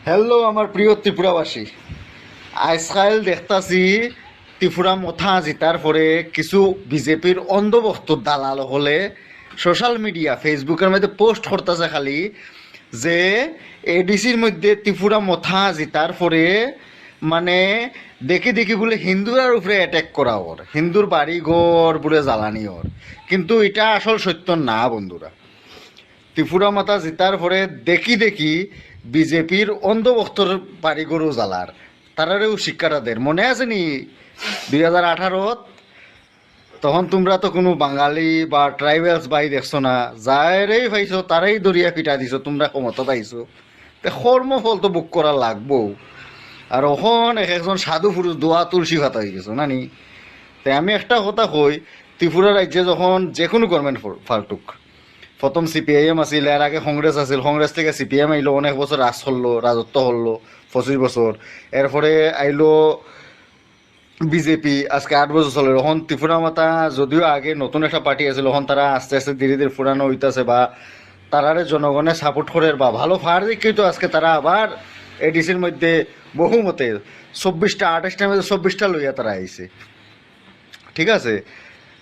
Hello আমার প্রিয় ত্রিপুরাবাসী, আজকাল দেখতাছি ত্রিপুরা মথা জিতার পরে কিছু বিজেপির অন্ধভক্ত দালাল হলে সোশ্যাল মিডিয়া ফেসবুকের মধ্যে পোস্ট করতেছে খালি যে এডিসির মধ্যে ত্রিপুরা মথা জিতার পরে মানে দেখি দেখি বলে হিন্দুরার উপরে অ্যাটাক করা ওর, হিন্দুর বাড়ি ঘর বলে জ্বালানি ওর। কিন্তু এটা আসল সত্য না বন্ধুরা। ত্রিপুরা মাতা জিতার পরে দেখি দেখি বিজেপির অন্ধভক্তর বাড়িগরু জ্বালার তারারেও শিক্ষাটা দেয়। মনে আছে নি 2018 তখন তোমরা তো কোনো বাঙালি বা ট্রাইবেলস বাই দেখছো না, যারেই পাইছো তারাই দরিয়া পিঠা দিছো, তোমরা ক্ষমতা পাইছো, তে কর্মফল তো বুক করা লাগবো। আর ওখন একজন সাধু পুরুষ দোয়া তুলসী ভাতা হয়ে গেছো নানি। তাই আমি একটা কথা কই, ত্রিপুরা রাজ্যে যখন যে কোনো গভর্নমেন্ট ফালতুক, প্রথম সিপিআইএম আছিল, এর আগে কংগ্রেস আছিল, কংগ্রেস থেকে সিপিএম আইলো, অনেক বছর রাজ করলো, রাজত্ব করলো 25 বছর। এরপরে আইলো বিজেপি, আজকে 8 বছর চলে। এখন ত্রিপুরা মাতা যদিও আগে নতুন একটা পার্টি আছিল, এখন তারা আস্তে আস্তে ধীরে ধীরে ফুরানো হইতাছে বা তারারে জনগণে সাপোর্ট করে বা ভালো ফার দিকেই তো আজকে তারা আবার এডিসির মধ্যে বহুমতে 24টা 28টার মধ্যে 24টা লইয়া তারা আইছে। ঠিক আছে,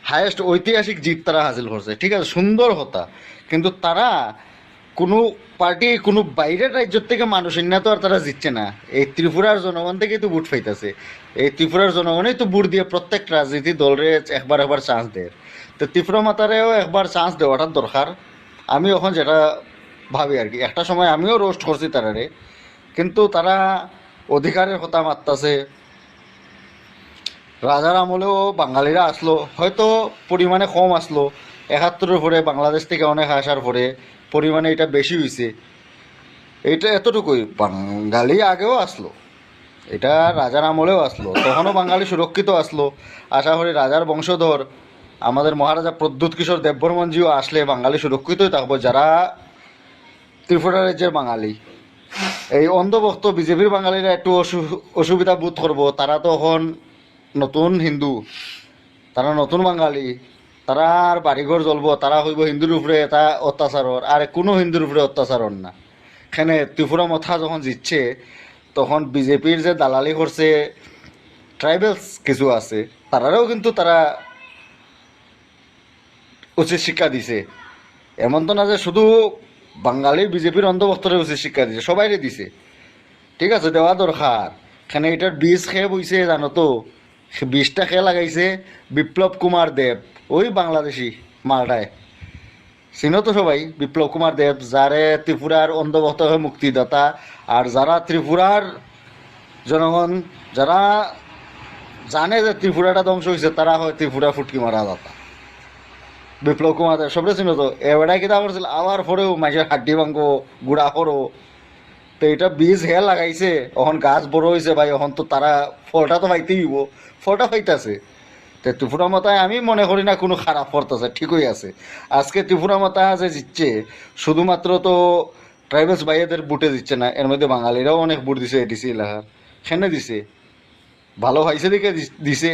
হায়েস্ট ঐতিহাসিক জিত তারা হাসিল করছে, ঠিক আছে, সুন্দর হতা। কিন্তু তারা কোনো পার্টি কোনো বাইরের রাজ্যের থেকে মানুষ এনে তো আর তারা জিতছে না, এই ত্রিপুরার জনগণ থেকেই তো ভোট পাইতেছে। এই ত্রিপুরার জনগণই তো ভোট দিয়ে প্রত্যেক রাজনীতি দলরে একবার একবার চান্স দেয়। তো ত্রিপুরা মাতারেও একবার চান্স দেওয়াটা দরকার। আমি এখন যেটা ভাবি আর কি, একটা সময় আমিও রোস্ট করছি তারারে, কিন্তু তারা অধিকারের কথা মারতাছে। রাজার আমলেও বাঙালিরা আসলো, হয়তো পরিমাণে কম আসলো, 71-এর পরে বাংলাদেশ থেকে অনেক আসার পরে পরিমাণে এটা বেশি হয়েছে। এইটা এতটুকুই, বাঙালি আগেও আসলো, এটা রাজার আমলেও আসলো, তখনও বাঙালি সুরক্ষিত আসলো। আশা করি রাজার বংশধর আমাদের মহারাজা প্রদ্যুৎ কিশোর দেববর্মনজিও আসলে বাঙালি সুরক্ষিতই থাকবো। যারা ত্রিপুরা রাজ্যের বাঙালি, এই অন্ধভক্ত বিজেপির বাঙালিরা একটু অসুবিধা বোধ করবো। তারা তো এখন নতুন হিন্দু, তারা নতুন বাঙালি, তারা আর বাড়িঘর জ্বলবো, তারা হইব হিন্দুর উপরে এটা অত্যাচারর, আর কোনো হিন্দুর উপরে অত্যাচারর না। এখানে ত্রিপুরা মথা যখন জিতছে তখন বিজেপির যে দালালি করছে ট্রাইবেলস কিছু আছে, তারারও কিন্তু তারা উচিত শিক্ষা দিছে। এমন তো না যে শুধু বাঙালি বিজেপির অন্ধভক্তরে উচিত শিক্ষা দিছে, সবাইরে দিছে। ঠিক আছে, দেওয়া দরকার। এখানে এটার বীজ খেয়ে বইছে জানো তো, বীজটা খেয়ে লাগাইছে বিপ্লব কুমার দেব, ওই বাংলাদেশি মালটায়। চিনো তো সবাই বিপ্লব কুমার দেব, যারে ত্রিপুরার অন্ধভক্ত হয়ে মুক্তিদাতা। আর যারা ত্রিপুরার জনগণ, যারা জানে যে ত্রিপুরাটা ধ্বংস হয়েছে, তারা হয় ত্রিপুরা ফুটকি মারা দাতা। বিপ্লব কুমার দেব সবরে চিনো তো, এবারে কিতা করছিল, আবার পরেও মাঝে হাড্ডি ভাঙ্গো, গুড়া করো। তো এটা বীজ হে লাগাইছে, এখন গাছ বড় হয়েছে ভাই, এখন তো তারা ফলটা তো পাইতেই হইব, ফলটা পাইতেছে। তো ত্রিপুরা মাতায় আমি মনে করি না কোনো খারাপ পড়তেছে, ঠিকই আছে। আজকে ত্রিপুরা মাতা যে জিতছে, শুধুমাত্র তো ট্রাইবেলস ভাইয়াদের বুটে দিচ্ছে না, এর মধ্যে বাঙালিরাও অনেক বুট দিছে এডিসি এলাকার, সেনে দিছে, ভালো হয়েছে দিকে দিছে।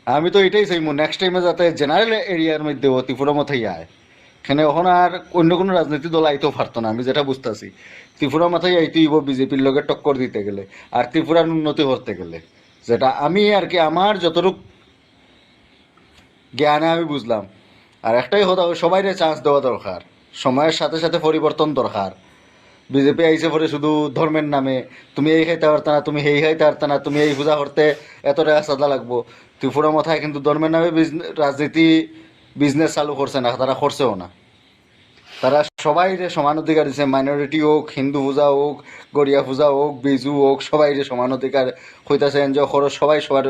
আমি তো এটাই চাইবো নেক্সট টাইমে যাতে জেনারেল এরিয়ার মধ্যেও ত্রিপুরা মাথায় আয়। এখানে এখন আর অন্য কোনো রাজনৈতিক দল আইতেও পারতো না, আমি যেটা বুঝতেছি। ত্রিপুরা মাথায় আইতেই বিজেপির লগে টক্কর দিতে গেলে আর ত্রিপুরার উন্নতি করতে গেলে, যেটা আমি আর কি আমার যতটুকু জ্ঞানে আমি বুঝলাম। আর একটাই কথা, সবাইরে চান্স দেওয়া দরকার, সময়ের সাথে সাথে পরিবর্তন দরকার। বিজেপি আইসে পরে শুধু ধর্মের নামে, তুমি এই খাইতে পারত না, তুমি এই খাইতে পারত না, তুমি এই পূজা করতে এত টাকা সাদা লাগবো। ত্রিপুরা মাথায় কিন্তু ধর্মের নামে রাজনীতি বিজনেস চালু করছে না, তারা করছেও না। তারা সবাই যে সমান অধিকার দিচ্ছে, মাইনরিটি হোক, হিন্দু পূজা হোক, গড়িয়া পূজা হোক, বিজু হোক, সবাই যে সমান অধিকার হইতেছে, এনজয় করো, সবাই সবার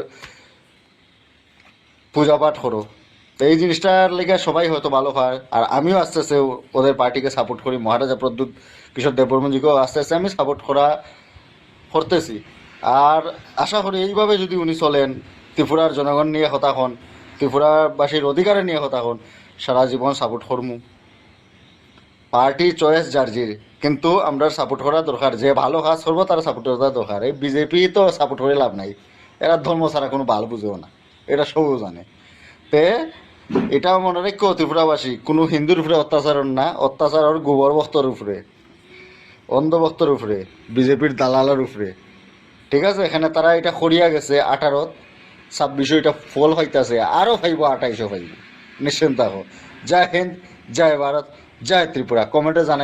পূজা পাঠ করো। তো এই জিনিসটার লেগে সবাই হয়তো ভালো হয়। আর আমিও আস্তে আস্তে ওদের পার্টিকে সাপোর্ট করি, মহারাজা প্রদ্যুৎ কিশোর দেববর্মনজিকেও আস্তে আস্তে আমি সাপোর্ট করতেছি। আর আশা করি এইভাবে যদি উনি চলেন, ত্রিপুরার জনগণ নিয়ে হতা হন, ত্রিপুরাবাসীর অধিকারে নিয়ে হতা হন, সারা জীবন সাপোর্ট করমু। পার্টি চয়েস জার্জির, কিন্তু আমরা সাপোর্ট করা দরকার, যে ভালো কাজ করবো তারা সাপোর্ট করা দরকার। এই বিজেপি তো সাপোর্ট করে লাভ নাই, এরা ধর্ম ছাড়া কোনো ভালো বুঝেও না, এটা সবও জানে। তে এটাও মনে রেখো ত্রিপুরাবাসী, কোনো হিন্দুর উপরে অত্যাচার না, অত্যাচার গোবর বস্ত্রের উপরে। অন্ধভক্তর উপরে, বিজেপির দালালের উপরে। ঠিক আছে, এখানে তারা এটা করিয়া গেছে 18, 26 এটা ফল হইতাছে, আরও পাইব 28 পাইব, নিশ্চিন্ত থাকো। জয় হিন্দ, জয় ভারত, জয় ত্রিপুরা। কমেন্টে জানাই।